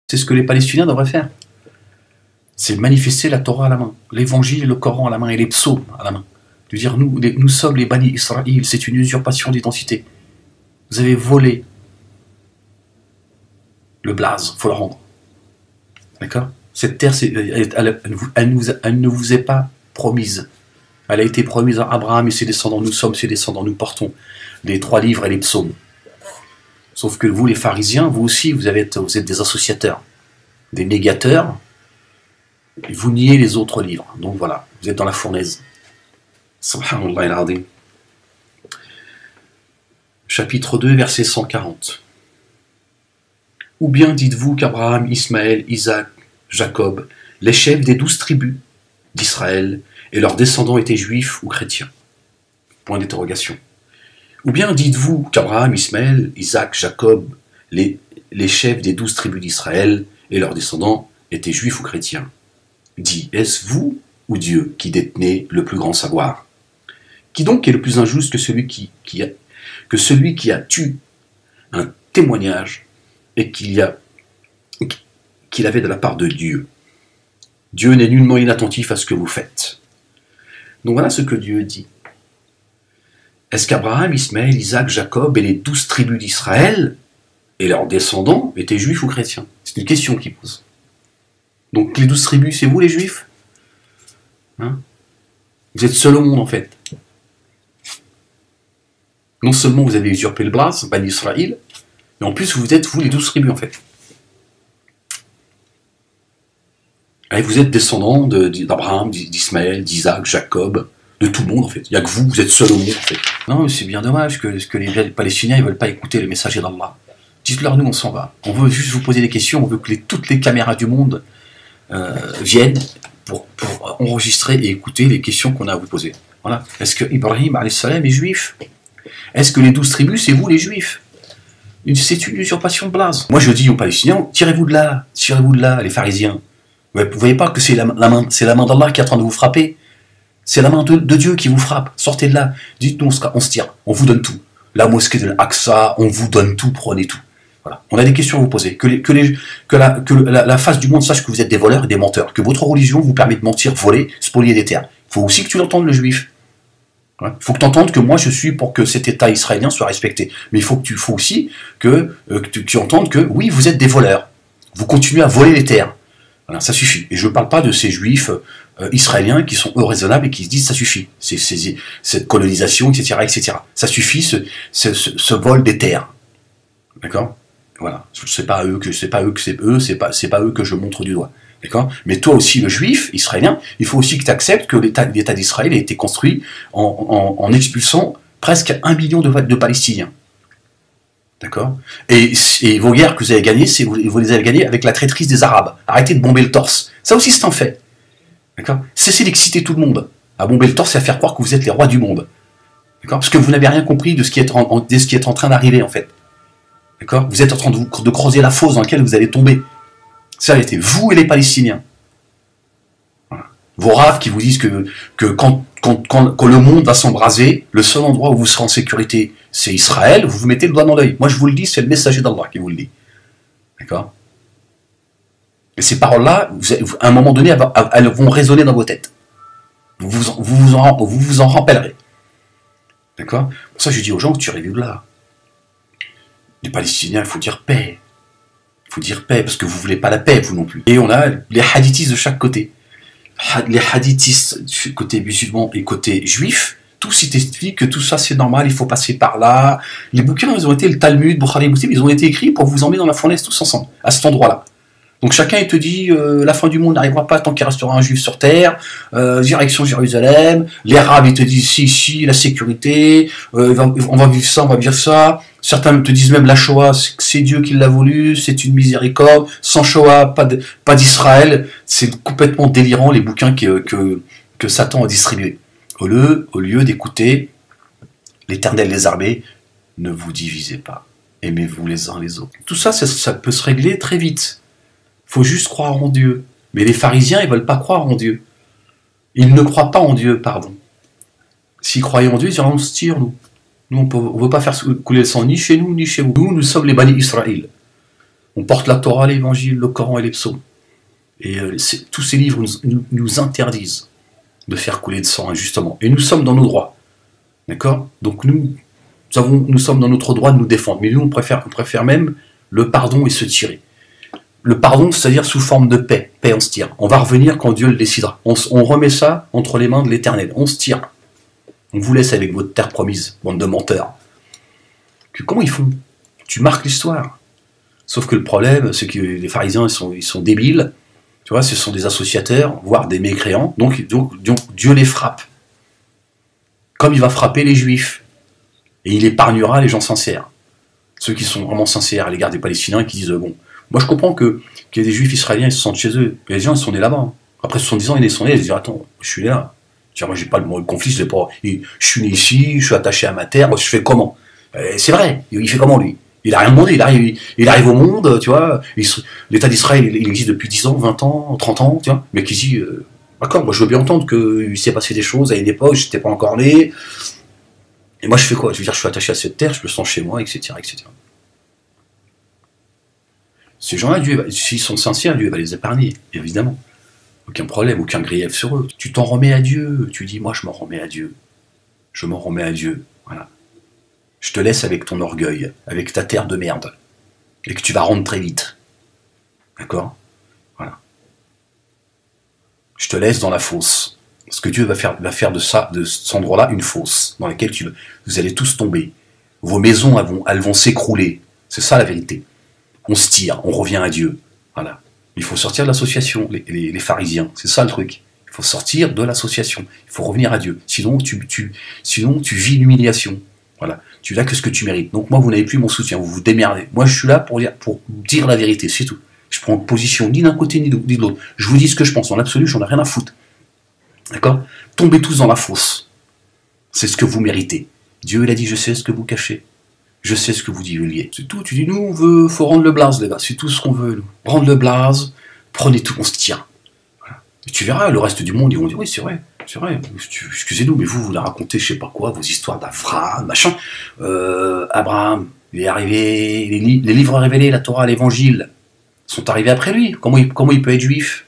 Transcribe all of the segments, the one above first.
C'est ce que les Palestiniens devraient faire. C'est manifester la Torah à la main, l'évangile et le Coran à la main et les psaumes à la main. De dire nous sommes les Bani Israël, c'est une usurpation d'identité. Vous avez volé le blaze, il faut le rendre. D'accord? Cette terre, elle ne vous est pas promise. Elle a été promise à Abraham et ses descendants. Nous sommes ses descendants, nous portons les 3 livres et les psaumes. Sauf que vous, les pharisiens, vous aussi, vous êtes des associateurs, des négateurs, et vous niez les autres livres. Donc voilà, vous êtes dans la fournaise. Subhanallah al-Azim. Chapitre 2, verset 140. Ou bien dites-vous qu'Abraham, Ismaël, Isaac, Jacob, les chefs des 12 tribus d'Israël et leurs descendants étaient juifs ou chrétiens? Point d'interrogation. Ou bien dites-vous qu'Abraham, Ismaël, Isaac, Jacob, les chefs des 12 tribus d'Israël et leurs descendants étaient juifs ou chrétiens? Dit, est-ce vous ou Dieu qui détenez le plus grand savoir? Qui donc est le plus injuste que celui qui a tué un témoignage et qu'il avait de la part de Dieu? Dieu n'est nullement inattentif à ce que vous faites. Donc voilà ce que Dieu dit. Est-ce qu'Abraham, Ismaël, Isaac, Jacob et les 12 tribus d'Israël et leurs descendants étaient juifs ou chrétiens? C'est une question qu'il pose. Donc les 12 tribus, c'est vous les juifs? Hein? Vous êtes seul au monde en fait. Non seulement vous avez usurpé le blaze, Bani Israël, mais en plus vous êtes vous les 12 tribus en fait. Et vous êtes descendants d'Abraham, d'Ismaël, d'Isaac, Jacob, de tout le monde en fait. Il n'y a que vous êtes seul au monde en fait. Non, mais c'est bien dommage que les Palestiniens ne veulent pas écouter le messager d'Allah. Dites-leur, nous on s'en va. On veut juste vous poser des questions, on veut que toutes les caméras du monde viennent pour enregistrer et écouter les questions qu'on a à vous poser. Voilà. Est-ce que Ibrahim alayhi salam est juif? Est-ce que les 12 tribus, c'est vous les juifs? C'est une usurpation de blaze. Moi je dis aux Palestiniens, tirez-vous de là, les pharisiens. Vous ne voyez pas que c'est la main d'Allah qui est en train de vous frapper? C'est la main de Dieu qui vous frappe. Sortez de là. Dites-nous, on se tire. On vous donne tout. La mosquée de l'Aqsa, on vous donne tout, prenez tout. Voilà. On a des questions à vous poser. Que la face du monde sache que vous êtes des voleurs et des menteurs. Que votre religion vous permet de mentir, voler, spolier des terres. Il faut aussi que tu l'entendes, le juif. Il faut que tu entendes que moi je suis pour que cet État israélien soit respecté. Mais il faut aussi que tu entendes que oui, vous êtes des voleurs. Vous continuez à voler les terres. Voilà, ça suffit. Et je ne parle pas de ces juifs israéliens qui sont raisonnables et qui se disent ça suffit. Cette colonisation, etc., etc. Ça suffit, ce vol des terres. D'accord? Voilà. C'est pas eux que je montre du doigt. D'accord? Mais toi aussi, le juif israélien, il faut aussi que tu acceptes que l'État d'Israël a été construit en expulsant presque 1 million de Palestiniens. D'accord? Et vos guerres que vous avez gagnées, vous les avez gagnées avec la traîtrise des Arabes. Arrêtez de bomber le torse. Ça aussi, c'est un fait. D'accord? Cessez d'exciter tout le monde. À bomber le torse et à faire croire que vous êtes les rois du monde. D'accord? Parce que vous n'avez rien compris de ce qui est en train d'arriver, en fait. D'accord? Vous êtes en train de creuser la fosse dans laquelle vous allez tomber. C'est la vérité. Vous et les Palestiniens. Voilà. Vos raves qui vous disent que quand le monde va s'embraser, le seul endroit où vous serez en sécurité, c'est Israël, vous vous mettez le doigt dans l'œil. Moi je vous le dis, c'est le messager d'Allah qui vous le dit. D'accord? Et ces paroles-là, à un moment donné, elles vont résonner dans vos têtes. Vous vous en rappellerez. D'accord? Pour ça je dis aux gens que tu rêves de là. Les Palestiniens, il faut dire paix. Il faut dire paix, parce que vous ne voulez pas la paix, vous non plus. Et on a les hadithistes de chaque côté. Les hadithistes côté musulman et côté juif, tous ils t'expliquent que tout ça c'est normal, il faut passer par là. Les bouquins, ils ont été, le Talmud, Bukhari, Muslim, ils ont été écrits pour vous emmener dans la fournaise tous ensemble, à cet endroit-là. Donc chacun il te dit la fin du monde n'arrivera pas tant qu'il restera un juif sur terre, direction Jérusalem, les Arabes ils te disent si, la sécurité, on va vivre ça, on va vivre ça. Certains te disent même la Shoah, c'est Dieu qui l'a voulu, c'est une miséricorde, sans Shoah, pas d'Israël. C'est complètement délirant les bouquins que Satan a distribués. Au lieu d'écouter l'Éternel des armées, ne vous divisez pas, aimez-vous les uns les autres. Tout ça, ça peut se régler très vite. Il faut juste croire en Dieu. Mais les pharisiens, ils ne veulent pas croire en Dieu. Ils ne croient pas en Dieu, pardon. S'ils croyaient en Dieu, ils diraient on se tire, nous. Nous, on ne veut pas faire couler le sang ni chez nous, ni chez vous. Nous sommes les Bani Israël. On porte la Torah, l'Évangile, le Coran et les psaumes. Et tous ces livres nous interdisent de faire couler de sang injustement. Et nous sommes dans nos droits. D'accord? Donc nous sommes dans notre droit de nous défendre. Mais nous, on préfère même le pardon et se tirer. Le pardon, c'est-à-dire sous forme de paix. Paix, on se tire. On va revenir quand Dieu le décidera. On remet ça entre les mains de l'Éternel. On se tire. On vous laisse avec votre terre promise, bande de menteurs. Comment ils font? Tu marques l'histoire. Sauf que le problème, c'est que les pharisiens, ils sont débiles. Tu vois, ce sont des associateurs, voire des mécréants. Donc Dieu les frappe. Comme il va frapper les Juifs. Et il épargnera les gens sincères. Ceux qui sont vraiment sincères à l'égard des Palestiniens et qui disent, bon, moi je comprends qu'il y a des Juifs israéliens, ils se sentent chez eux. Et les gens, ils sont nés là-bas. Après 70 ans, ils sont nés, ils se disent, attends, je suis là. Moi, j'ai pas le conflit, je suis né ici, je suis attaché à ma terre, je fais comment? C'est vrai, il fait comment lui? Il a rien demandé, il arrive au monde, tu vois. L'État d'Israël, il existe depuis 10 ans, 20 ans, 30 ans, tu vois. Mais qui dit, d'accord, moi je veux bien entendre qu'il s'est passé des choses à une époque, je n'étais pas encore né. Et moi je fais quoi? Je veux dire, je suis attaché à cette terre, je me sens chez moi, etc. etc. Ces gens-là, s'ils sont sincères, Dieu va les épargner, évidemment. Aucun problème, aucun grief sur eux. Tu t'en remets à Dieu. Tu dis, moi, je m'en remets à Dieu. Je m'en remets à Dieu. Voilà. Je te laisse avec ton orgueil, avec ta terre de merde. Et que tu vas rendre très vite. D'accord? Voilà. Je te laisse dans la fosse. Parce que Dieu va faire de cet endroit-là, une fosse, dans laquelle vous allez tous tomber. Vos maisons, elles vont s'écrouler. C'est ça la vérité. On se tire, on revient à Dieu. Voilà. Il faut sortir de l'association, les pharisiens, c'est ça le truc. Il faut sortir de l'association, il faut revenir à Dieu. Sinon, tu vis l'humiliation. Voilà, tu n'as que ce que tu mérites. Donc moi, vous n'avez plus mon soutien, vous vous démerdez. Moi, je suis là pour dire la vérité, c'est tout. Je prends position ni d'un côté ni de l'autre. Je vous dis ce que je pense, dans l'absolu, j'en ai rien à foutre. D'accord? Tombez tous dans la fosse. C'est ce que vous méritez. Dieu, il a dit, je sais ce que vous cachez. Je sais ce que vous divulguez. C'est tout. Tu dis, nous, faut rendre le blaze, les gars. C'est tout ce qu'on veut, nous. Rendre le blaze, prenez tout, on se tire. Voilà. Et tu verras, le reste du monde, ils vont dire, oui, c'est vrai. Excusez-nous, mais vous la racontez, je sais pas quoi, vos histoires d'Abraham, machin. Abraham, il est arrivé, les livres révélés, la Torah, l'Évangile, sont arrivés après lui. Comment il peut être juif?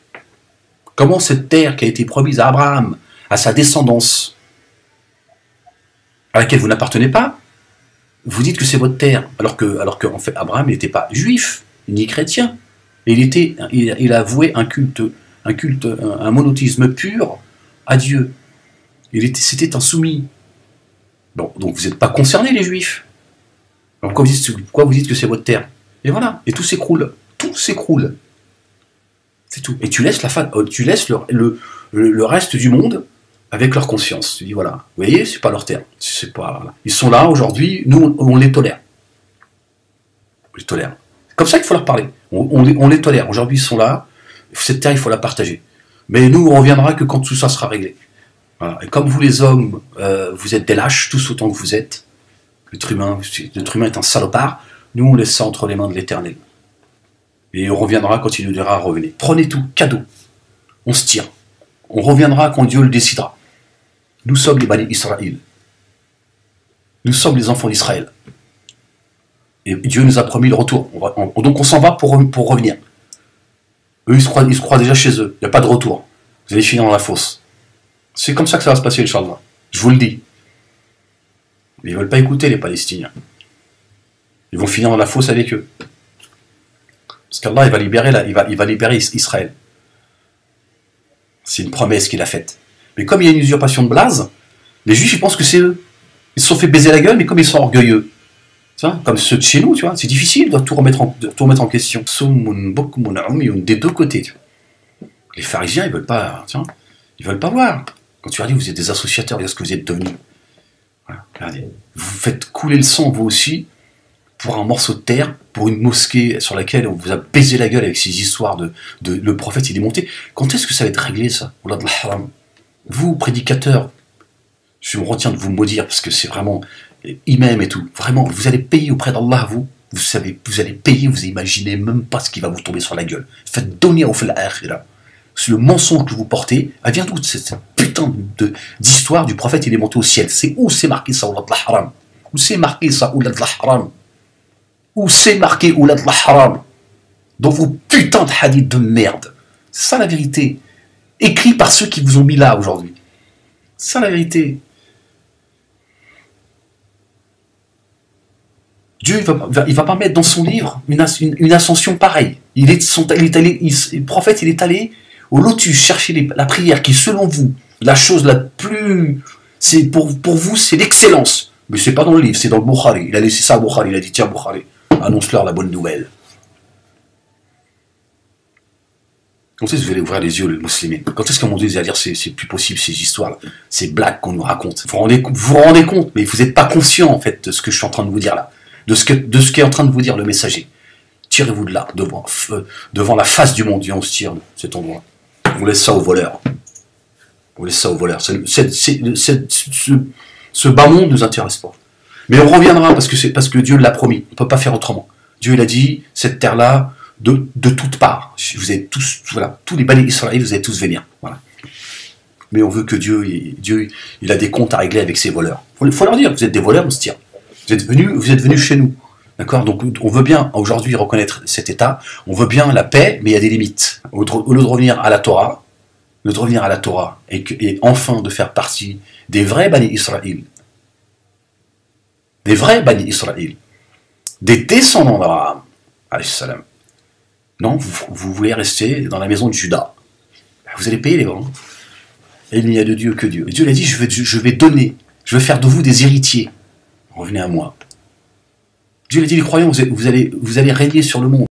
Comment cette terre qui a été promise à Abraham, à sa descendance, à laquelle vous n'appartenez pas, vous dites que c'est votre terre, alors que en fait, Abraham n'était pas juif, ni chrétien. Il a voué un monothéisme pur à Dieu. C'était un soumis. Bon, donc vous n'êtes pas concernés, les juifs. Alors pourquoi vous dites que c'est votre terre? Et voilà, et tout s'écroule. Tout s'écroule. C'est tout. Et tu laisses le reste du monde avec leur conscience. Tu dis, voilà, vous voyez, c'est pas leur terre. Voilà. Ils sont là aujourd'hui, nous, on les tolère. On les tolère. C'est comme ça qu'il faut leur parler. On les tolère. Aujourd'hui, ils sont là, cette terre, il faut la partager. Mais nous, on reviendra que quand tout ça sera réglé. Voilà. Et comme vous, les hommes, vous êtes des lâches, tous autant que vous êtes, l'être humain est un salopard, nous, on laisse ça entre les mains de l'Éternel. Et on reviendra quand il nous dira revenez. Prenez tout, cadeau. On se tire. On reviendra quand Dieu le décidera. Nous sommes les Bani Israël. Nous sommes les enfants d'Israël. Et Dieu nous a promis le retour. Donc on s'en va pour revenir. Eux, ils se croient déjà chez eux. Il n'y a pas de retour. Vous allez finir dans la fosse. C'est comme ça que ça va se passer, Inch'Allah. Je vous le dis. Mais ils ne veulent pas écouter, les Palestiniens. Ils vont finir dans la fosse avec eux. Parce qu'Allah, il va libérer Israël. C'est une promesse qu'il a faite. Mais comme il y a une usurpation de blase, les Juifs, ils pensent que c'est eux. Ils se sont fait baiser la gueule, mais comme ils sont orgueilleux. Tu vois, comme ceux de chez nous, tu vois, c'est difficile de tout remettre en question. Des deux côtés. Tu vois. Les pharisiens, ils veulent pas, tu vois, ils veulent pas voir. Quand tu leur dis, vous êtes des associateurs, regardez ce que vous êtes devenus. Voilà, regardez. Vous faites couler le sang, vous aussi, pour un morceau de terre, pour une mosquée sur laquelle on vous a baisé la gueule avec ces histoires de le prophète, il est monté. Quand est-ce que ça va être réglé, ça? Vous, prédicateurs, je me retiens de vous maudire, parce que c'est vraiment imam et tout. Vraiment, vous allez payer auprès d'Allah, vous allez payer, vous imaginez même pas ce qui va vous tomber sur la gueule. Faites donner au fil akhira. Le mensonge que vous portez, elle vient d'où cette putain d'histoire du prophète, il est monté au ciel? C'est où c'est marqué ça, Oulad al-Haram? Où c'est marqué ça, Oulad al-Haram? Où c'est marqué Oulad al-Haram? dans vos putains de hadiths de merde. C'est ça la vérité. Écrit par ceux qui vous ont mis là aujourd'hui. C'est ça la vérité. Dieu, il va pas mettre dans son livre une ascension pareille. Le prophète, il est allé au lotus chercher la prière qui, selon vous, la chose la plus... C'est pour vous, c'est l'excellence. Mais c'est pas dans le livre, c'est dans le Bukhari. Il a laissé ça à Bukhari. Il a dit, tiens, Bukhari, annonce-leur la bonne nouvelle. Quand est-ce que vous allez ouvrir les yeux, le musulman? Quand est-ce qu'à un moment donné, vous allez dire, c'est plus possible, ces histoires-là, ces blagues qu'on nous raconte? Vous vous rendez compte, mais vous n'êtes pas conscient, en fait, de ce que je suis en train de vous dire là. De ce qu'est en train de vous dire le messager. Tirez-vous de là, devant la face du monde, et on se tire de cet endroit. On laisse ça aux voleurs. On laisse ça aux voleurs. Ce bas monde ne nous intéresse pas. Mais on reviendra parce que Dieu l'a promis. On ne peut pas faire autrement. Dieu il a dit, cette terre-là, de toutes parts. Vous êtes tous, voilà, tous les Bani Israël, vous allez tous venir. Voilà. Mais on veut que Dieu, il a des comptes à régler avec ses voleurs. Il faut leur dire, vous êtes des voleurs, on se tire. Vous êtes venus chez nous. D'accord? Donc on veut bien aujourd'hui reconnaître cet état, on veut bien la paix, mais il y a des limites. Au lieu de revenir à la Torah, et enfin de faire partie des vrais Bani Israël. Des vrais Bani Israël. Des descendants d'Abraham. Alayhi salam. Non, vous voulez rester dans la maison de Judas. Vous allez payer les grands. Et il n'y a de Dieu que Dieu. Et Dieu l'a dit, je vais donner, je vais faire de vous des héritiers. Revenez à moi. Dieu l'a dit, les croyants, vous allez régner sur le monde.